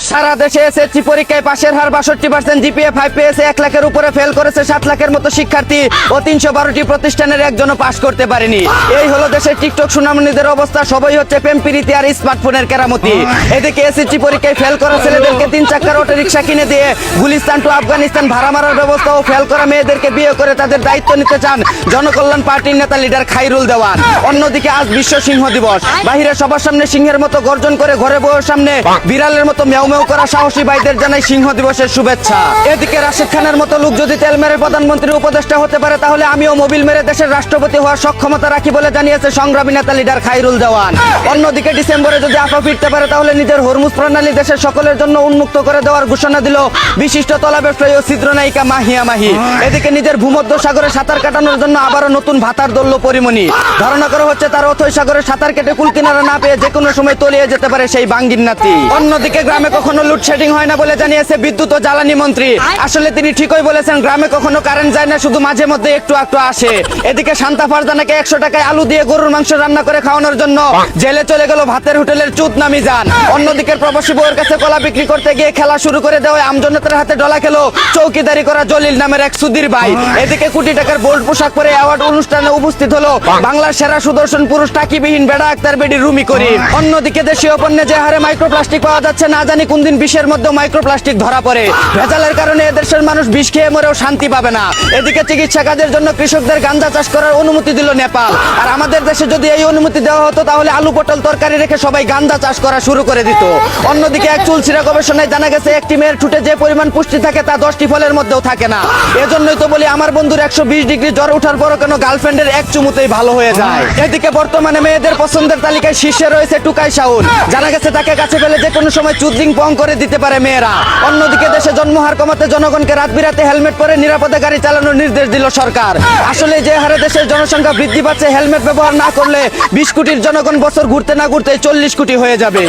সারা দেশে এসএসসি পরীক্ষায় পাশের হার 62%, জিপিএ 5 পেয়েছে 1 লাখের উপরে, ফেল করেছে 7 লাখের মতো শিক্ষার্থী ও 312টি প্রতিষ্ঠানের একজনও পাশ করতে পারেনি। এই হলো দেশের টিকটক সুনামনীদের অবস্থা। সবই হচ্ছে প্রেম প্রীতি আর স্মার্টফোনের কেরামতি। এদিকে এসএসসি পরীক্ষায় ফেল করা ছেলেদেরকে 3 চাকার অটো রিক্সা কিনে দিয়ে গুলিস্তান টু আফগানিস্তান ভাড়া মারার ব্যবস্থা ও ফেল করা মেয়েদেরকে বিয়ে করে তাদের দায়িত্ব নিতে চান জনকল্যাণ পার্টির নেতা লিডার খাইরুল দেওয়ান। অন্যদিকে আজ বিশ্ব সিংহ দিবস। বাহিরে সবার সামনে সিংহের মতো গর্জন করে, ঘরে বউয়ের সামনে বিড়ালের মতো মেউ মেউ করা সাহসী ভাইদের জানাই সিংহ দিবসের শুভেচ্ছা। এদিকে রাশেদ খানের মতো লোক যদি তেল মেরে প্রধানমন্ত্রীর উপদেষ্টা হতে পারে, তাহলে আমিও মোবিল মেরে দেশের রাষ্ট্রপতি হওয়ার সক্ষমতা রাখি বলে জানিয়েছে সংগ্রামী নেতা লিডার খাইরুল দেওয়ান। অন্যদিকে ডিসেম্বরে যদি আফা ফিরতে পারে, তাহলে নিজের হরমুজ প্রণালী দেশের সকলের জন্য উন্মুক্ত করে দেওয়ার ঘোষণা দিল বিশিষ্ট তলা ব্যবসায়ী ও চিত্রনায়িকা মাহিয়া মাহি। এদিকে নিজের ভূমধ্য সাগরে সাঁতার কাটানোর জন্য আবারও নতুন ভাতার দলল পরিমণি। ধারণা করা হচ্ছে তার অথই সাগরে সাঁতার কেটে কুল কিনারা না পেয়ে যে কোনো সময় তলিয়ে যেতে পারে সেই বাঙ্গির নাতি। অন্যদিকে গ্রামে কখনো লোডশেডিং হয় না বলে জানিয়েছে বিদ্যুৎ ও জ্বালানি মন্ত্রী। আসলে তিনি ঠিকই বলেছেন, গ্রামে কখনো কারেন্ট যায় না, শুধু মাঝে মধ্যে একটু একটু আসে। এদিকে শান্তা ফারজানাকে 100 টাকায় আলু দিয়ে গরুর মাংস রান্না করে খাওয়ানোর জন্য জেলে চলে গেল ভাতের হোটেলের চুত নামি যান। অন্যদিকে প্রবাসী বউয়ের কাছে কলা বিক্রি করতে গিয়ে খেলা শুরু করে দেওয়ায় আমজনতার হাতে ডলা খেলো চৌকিদারি করা জলিল নামের এক সুধীর ভাই। এদিকে কোটি টাকার বোল্ড পোশাক পরে অ্যাওয়ার্ড অনুষ্ঠানে উপস্থিত হলো বাংলার সেরা সুদর্শন পুরুষ টাকিবিহীন বেড়া আক্তার বেডি রুমি করিম। অন্যদিকে দেশীয় পণ্যে যে হারে মাইক্রোপ্লাস্টিক পাওয়া যাচ্ছে, না জানি কোন দিন বিষের মধ্যে মাইক্রোপ্লাস্টিক ধরা পড়ে। ভেজালের কারণে এদেশের মানুষ বিষ খেয়ে মরেও শান্তি পাবে না। এদিকে চিকিৎসা কাজের জন্য কৃষকদের গাঁজা চাষ করার অনুমতি দিল নেপাল। আর আমাদের দেশে যদি এই অনুমতি দেওয়া হতো, তাহলে আলু পটল তরকারি রেখে সবাই গাঁজা চাষ করা শুরু করে দিত। অন্যদিকে এক চুলচিরা গবেষণায় জানা গেছে, একটি মেয়ের ঠুটে যে পরিমাণ পুষ্টি থাকে তা 10টি ফলের মধ্যেও থাকে না। এজন্যই তো বলি, আমার বন্ধুর 120 ডিগ্রি জ্বর ওঠার পরও কেন গার্লফ্রেন্ডের এক চুমুতেই ভালো হয়ে যায়। এদিকে বর্তমানে মেয়েদের পছন্দের তালিকায় শীর্ষে রয়েছে টুকাই শাওন। জানা গেছে তাকে কাছে পেলে যে কোনো সময় চুদলিং পং করে দিতে পারে মেয়েরা। অন্যদিকে দেশে জন্মহার কমাতে জনগণকে রাত বিরাতে হেলমেট পরে নিরাপদে গাড়ি চালানোর নির্দেশ দিল সরকার। আসলে যে হারে দেশের জনসংখ্যা বৃদ্ধি পাচ্ছে, হেলমেট ব্যবহার না করলে 20 কোটির জনগণ বছর ঘুরতে না ঘুরতে 40 কোটি হয়ে যাবে।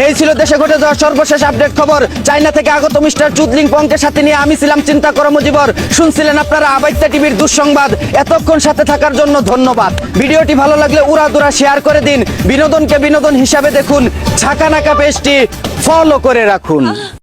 এই ছিল দেশে ঘটে যাওয়া সর্বশেষ আপডেট খবর। চায়না থেকে আগত মিস্টার চুদলিং পংকে সাথে নিয়ে আমি ছিলাম চিন্তা কর্মজীবর। শুনছিলেন আপনারা আবাইত্যা টিভির দুঃসংবাদ। এতক্ষণ সাথে থাকার জন্য ধন্যবাদ। ভিডিওটি ভালো লাগলে উড়াদুরা শেয়ার করে দিন। বিনোদনকে বিনোদন হিসাবে দেখুন। ঝাঁকানাকা পেজটি ফলো করে রাখুন।